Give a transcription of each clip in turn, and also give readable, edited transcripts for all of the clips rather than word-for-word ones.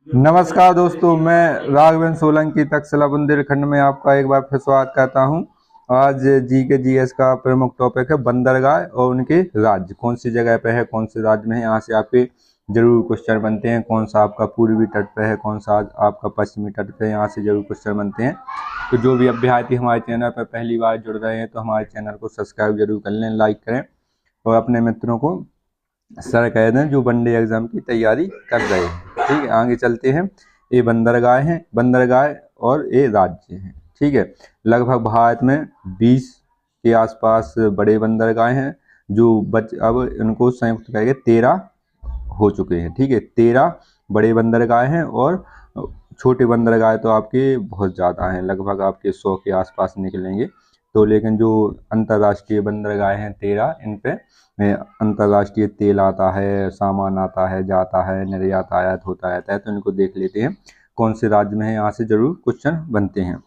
नमस्कार दोस्तों, मैं राघवेंद्र सोलंकी तक्षशिला बुंदेलखंड में आपका एक बार फिर स्वागत करता हूं। आज जी के जीएस का प्रमुख टॉपिक है बंदरगाह और उनके राज्य कौन सी जगह पे है, कौन से राज्य में है। यहाँ से आपके जरूर क्वेश्चन बनते हैं। कौन सा आपका पूर्वी तट पे है, कौन सा आपका पश्चिमी तट पे है, यहाँ से जरूर क्वेश्चन बनते हैं। तो जो भी अभ्यर्थी हमारे चैनल पर पहली बार जुड़ रहे हैं तो हमारे चैनल को सब्सक्राइब जरूर कर लें, लाइक करें और अपने मित्रों को सर कह दें जो वनडे एग्जाम की तैयारी कर रहे हैं। ठीक है, आगे चलते हैं। ये बंदरगाह हैं, बंदरगाह और ये राज्य हैं। ठीक है, लगभग भारत में 20 के आसपास बड़े बंदरगाह हैं जो अब इनको संयुक्त करके 13 हो चुके हैं। ठीक है, 13 बड़े बंदरगाह हैं और छोटे बंदरगाह तो आपके बहुत ज़्यादा हैं, लगभग आपके 100 के आसपास निकलेंगे। तो लेकिन जो अंतर्राष्ट्रीय बंदरगाह हैं 13, इन पे अंतर्राष्ट्रीय तेल आता है, सामान आता है, जाता है, निर्यात आयात होता रहता है। तो इनको देख लेते हैं कौन से राज्य में है, यहाँ से जरूर क्वेश्चन बनते हैं।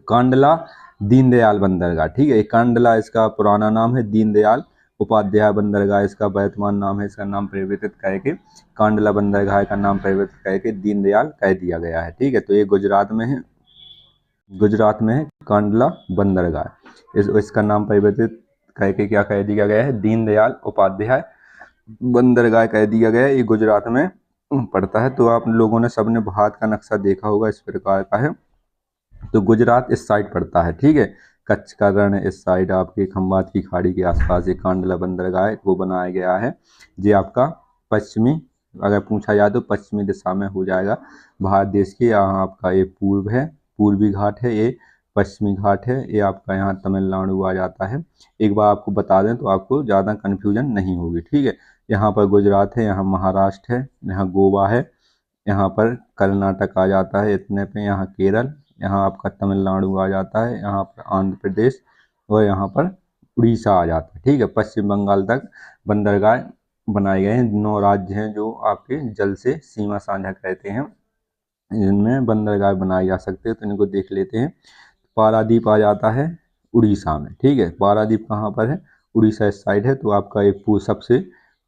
कांडला दीनदयाल बंदरगाह। ठीक है, कांडला इसका पुराना नाम है, दीनदयाल उपाध्याय बंदरगाह इसका वर्तमान नाम है। इसका नाम परिवर्तित करके कांडला बंदरगाह का नाम परिवर्तित करके दीनदयाल कह दिया गया है। ठीक है, तो ये गुजरात में है, गुजरात में है कांडला बंदरगाह। इसका नाम परिवर्तित करके क्या कह दिया गया है, दीनदयाल उपाध्याय बंदरगाह कह दिया गया है। ये गुजरात में पड़ता है। तो आप लोगों ने सबने भारत का नक्शा देखा होगा, इस प्रकार का है। तो गुजरात इस साइड पड़ता है। ठीक है, कच्छ का रण इस साइड आपके खंबात की खाड़ी के आसपास ये कांडला बंदरगाह वो बनाया गया है। ये आपका पश्चिमी, अगर पूछा जाए तो पश्चिमी दिशा में हो जाएगा भारत देश के। यहाँ आपका ये पूर्व है, पूर्वी घाट है, ये पश्चिमी घाट है, ये आपका यहाँ तमिलनाडु आ जाता है। एक बार आपको बता दें तो आपको ज़्यादा कन्फ्यूजन नहीं होगी। ठीक है, यहाँ पर गुजरात है, यहाँ महाराष्ट्र है, यहाँ गोवा है, यहाँ पर कर्नाटक आ जाता है इतने पे, यहाँ केरल, यहाँ आपका तमिलनाडु आ जाता है, यहाँ पर आंध्र प्रदेश और यहाँ पर उड़ीसा आ जाता है। ठीक है, पश्चिम बंगाल तक बंदरगाह बनाए गए हैं। 9 राज्य हैं जो आपके जल से सीमा साझा करते हैं, इनमें बंदरगाह बनाए जा सकते हैं। तो इनको देख लेते हैं। पारादीप आ जाता है उड़ीसा में। ठीक है, पारादीप कहाँ पर है, उड़ीसा इस साइड है। तो आपका एक सबसे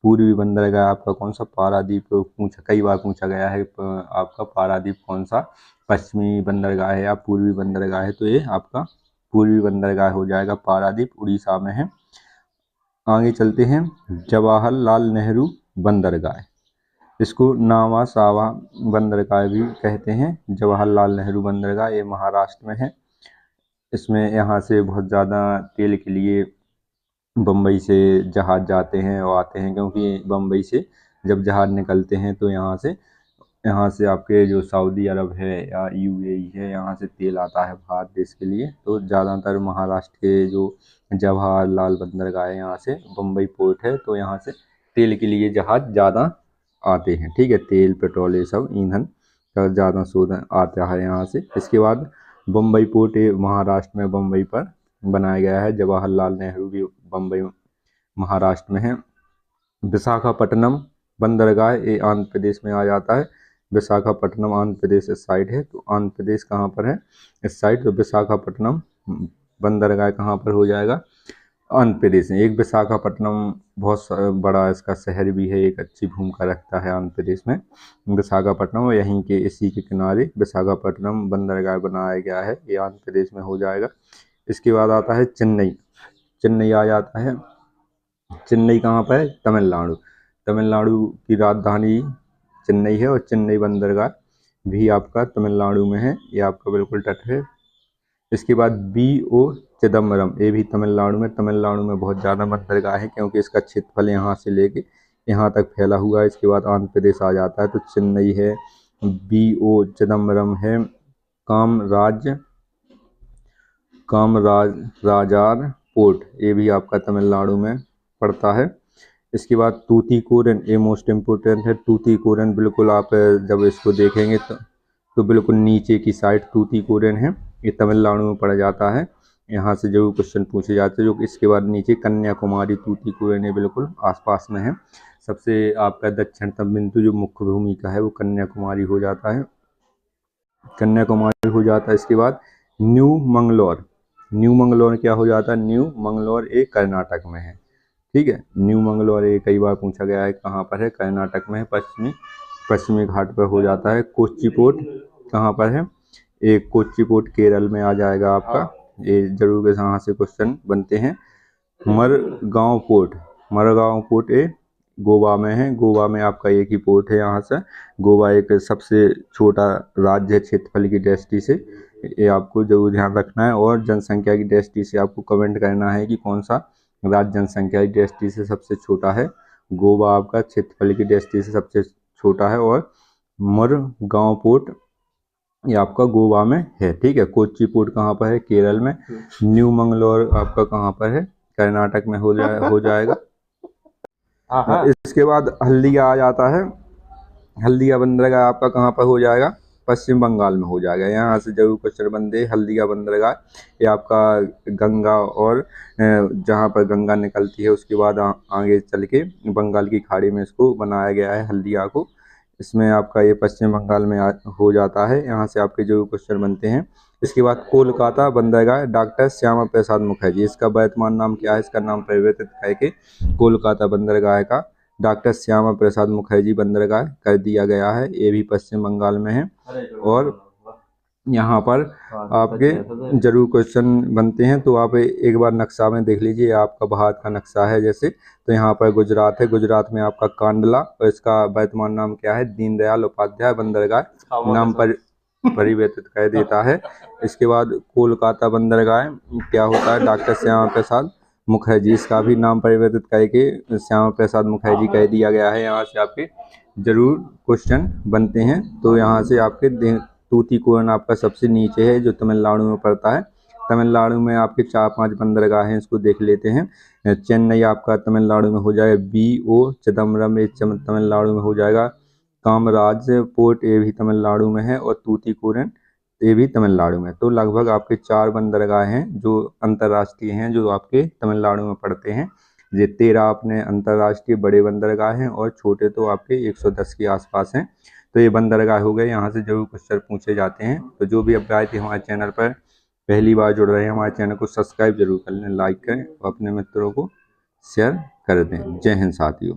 पूर्वी बंदरगाह आपका कौन सा, पारादीप। पूछा, कई बार पूछा गया है आपका पारादीप कौन सा पश्चिमी बंदरगाह है या पूर्वी बंदरगाह है। तो ये आपका पूर्वी बंदरगाह हो जाएगा, पारादीप उड़ीसा में है। आगे चलते हैं, जवाहरलाल नेहरू बंदरगाह, इसको नावा सावा बंदरगाह भी कहते हैं। जवाहरलाल नेहरू बंदरगाह ये महाराष्ट्र में है। इसमें यहाँ से बहुत ज़्यादा तेल के लिए बम्बई से जहाज़ जाते हैं और आते हैं, क्योंकि बम्बई से जब जहाज़ निकलते हैं तो यहाँ से आपके जो सऊदी अरब है या यूएई है, यहाँ से तेल आता है भारत देश के लिए। तो ज़्यादातर महाराष्ट्र के जो जवाहरलाल बंदरगाह है, यहाँ से बम्बई पोर्ट है, तो यहाँ से तेल के लिए जहाज़ ज़्यादा आते हैं। ठीक है, तेल पेट्रोल ये सब ईंधन का ज़्यादा शोधन आता है यहाँ से। इसके बाद बम्बई पोर्ट महाराष्ट्र में बम्बई पर बनाया गया है। जवाहरलाल नेहरू भी बम्बई महाराष्ट्र में है। विशाखापट्टनम बंदरगाह ये आंध्र प्रदेश में आ जाता है। विशाखापट्टनम आंध्र प्रदेश इस साइड है। तो आंध्र प्रदेश कहाँ पर है, इस साइड। तो विशाखापट्टनम बंदरगाह कहाँ पर हो जाएगा, आंध्र प्रदेश में। एक विशाखापट्टनम बहुत बड़ा इसका शहर भी है, एक अच्छी भूमिका रखता है आंध्र प्रदेश में विशाखापट्टनम। यहीं के इसी के किनारे विशाखापट्टनम बंदरगाह बनाया गया है, ये आंध्र प्रदेश में हो जाएगा। इसके बाद आता है चेन्नई, चेन्नई आ जाता है। चेन्नई कहाँ पर है, तमिलनाडु। तमिलनाडु की राजधानी चेन्नई है और चेन्नई बंदरगाह भी आपका तमिलनाडु में है, ये आपका बिल्कुल तट है। इसके बाद BO चिदम्बरम, ये भी तमिलनाडु में। तमिलनाडु में बहुत ज़्यादा बंदरगाह है क्योंकि इसका क्षेत्रफल यहाँ से लेके यहाँ तक फैला हुआ है। इसके बाद आंध्र प्रदेश आ जाता है। तो चेन्नई है, BO चिदम्बरम है, कामराजार पोर्ट ये भी आपका तमिलनाडु में पड़ता है। इसके बाद तूतीकोरिन, ये मोस्ट इम्पोर्टेंट है। तूतीकोरिन बिल्कुल आप जब इसको देखेंगे तो बिल्कुल नीचे की साइड तूतीकोरिन है, ये तमिलनाडु में पड़ जाता है। यहाँ से जरूर क्वेश्चन पूछे जाते हैं। जो इसके बाद नीचे कन्याकुमारी, तूतीकोरिन ये बिल्कुल आसपास में है। सबसे आपका दक्षिणतम बिंदु जो मुख्य भूमिका है वो कन्याकुमारी हो जाता है, कन्याकुमारी हो जाता है। इसके बाद न्यू मंगलोर, न्यू मंगलोर क्या हो जाता है, न्यू मंगलोर ये कर्नाटक में है। ठीक है, न्यू मंगलोर ये कई बार पूछा गया है कहाँ पर है, कर्नाटक में है, पश्चिमी पश्चिमी घाट पर हो जाता है। कोच्चि पोर्ट कहाँ पर है? एक कोच्चि पोर्ट केरल में आ जाएगा आपका, ये जरूर यहाँ से क्वेश्चन बनते हैं। मरगांव पोर्ट ये गोवा में है। गोवा में आपका एक ही पोर्ट है यहाँ से। गोवा एक सबसे छोटा राज्य है क्षेत्रफल की दृष्टि से, ये आपको जरूर ध्यान रखना है। और जनसंख्या की दृष्टि से आपको कमेंट करना है कि कौन सा राज्य जनसंख्या की दृष्टि से सबसे छोटा है। गोवा आपका क्षेत्रफल की दृष्टि से सबसे छोटा है। और मरगांव पोर्ट ये आपका गोवा में है, ठीक है। कोच्चि पोर्ट कहाँ पर है? केरल में। न्यू मंगलोर आपका कहाँ पर है? कर्नाटक में हो जाएगा। इसके बाद हल्दिया आ जाता है। हल्दिया बंदरगाह आपका कहाँ पर हो जाएगा? पश्चिम बंगाल में हो जाएगा। यहाँ से जरूर क्वेश्चन बनते। हल्दिया बंदरगाह ये आपका गंगा और जहाँ पर गंगा निकलती है उसके बाद आगे चल के बंगाल की खाड़ी में इसको बनाया गया है हल्दिया को। इसमें आपका ये पश्चिम बंगाल में हो जाता है। यहाँ से आपके जरूर क्वेश्चन बनते हैं। इसके बाद कोलकाता बंदरगाह डॉक्टर श्यामा प्रसाद मुखर्जी, इसका वर्तमान नाम क्या है? इसका नाम परिवर्तित करके कोलकाता बंदरगाह का डॉक्टर श्यामा प्रसाद मुखर्जी बंदरगाह कर दिया गया है। ये भी पश्चिम बंगाल में है। और यहाँ पर आपके जरूर क्वेश्चन बनते हैं, तो आप एक बार नक्शा में देख लीजिए। आपका भारत का नक्शा है जैसे, तो यहाँ पर गुजरात है। गुजरात में आपका कांडला, और इसका वर्तमान नाम क्या है? दीनदयाल उपाध्याय बंदरगाह नाम पर परिवर्तित कर देता है। इसके बाद कोलकाता बंदरगाह क्या होता है? डॉक्टर श्यामा प्रसाद मुखर्जी, इसका भी नाम परिवर्तित करके श्यामा प्रसाद मुखर्जी कह दिया गया है। यहाँ से आपके जरूर क्वेश्चन बनते हैं। तो यहाँ से आपके तूतीकोरन आपका सबसे नीचे है जो तमिलनाडु में पड़ता है। तमिलनाडु में आपके 4-5 बंदरगाह हैं, इसको देख लेते हैं। चेन्नई आपका तमिलनाडु में हो जाएगा। BO चिदम्बरम ये तमिलनाडु में हो जाएगा। कामराज पोर्ट ये भी तमिलनाडु में है। और तूतीकोरन ये भी तमिलनाडु में। तो लगभग आपके 4 बंदरगाह हैं जो अंतर्राष्ट्रीय हैं, जो आपके तमिलनाडु में पड़ते हैं। ये 13 अपने अंतर्राष्ट्रीय बड़े बंदरगाह हैं और छोटे तो आपके 110 के आसपास हैं। तो ये बंदरगाह हो गए। यहाँ से जरूर क्वेश्चन पूछे जाते हैं। तो जो भी अब आए थे हमारे चैनल पर पहली बार जुड़ रहे हैं, हमारे चैनल को सब्सक्राइब जरूर कर लें, लाइक करें और अपने मित्रों को शेयर कर दें। जय हिंद साथियों।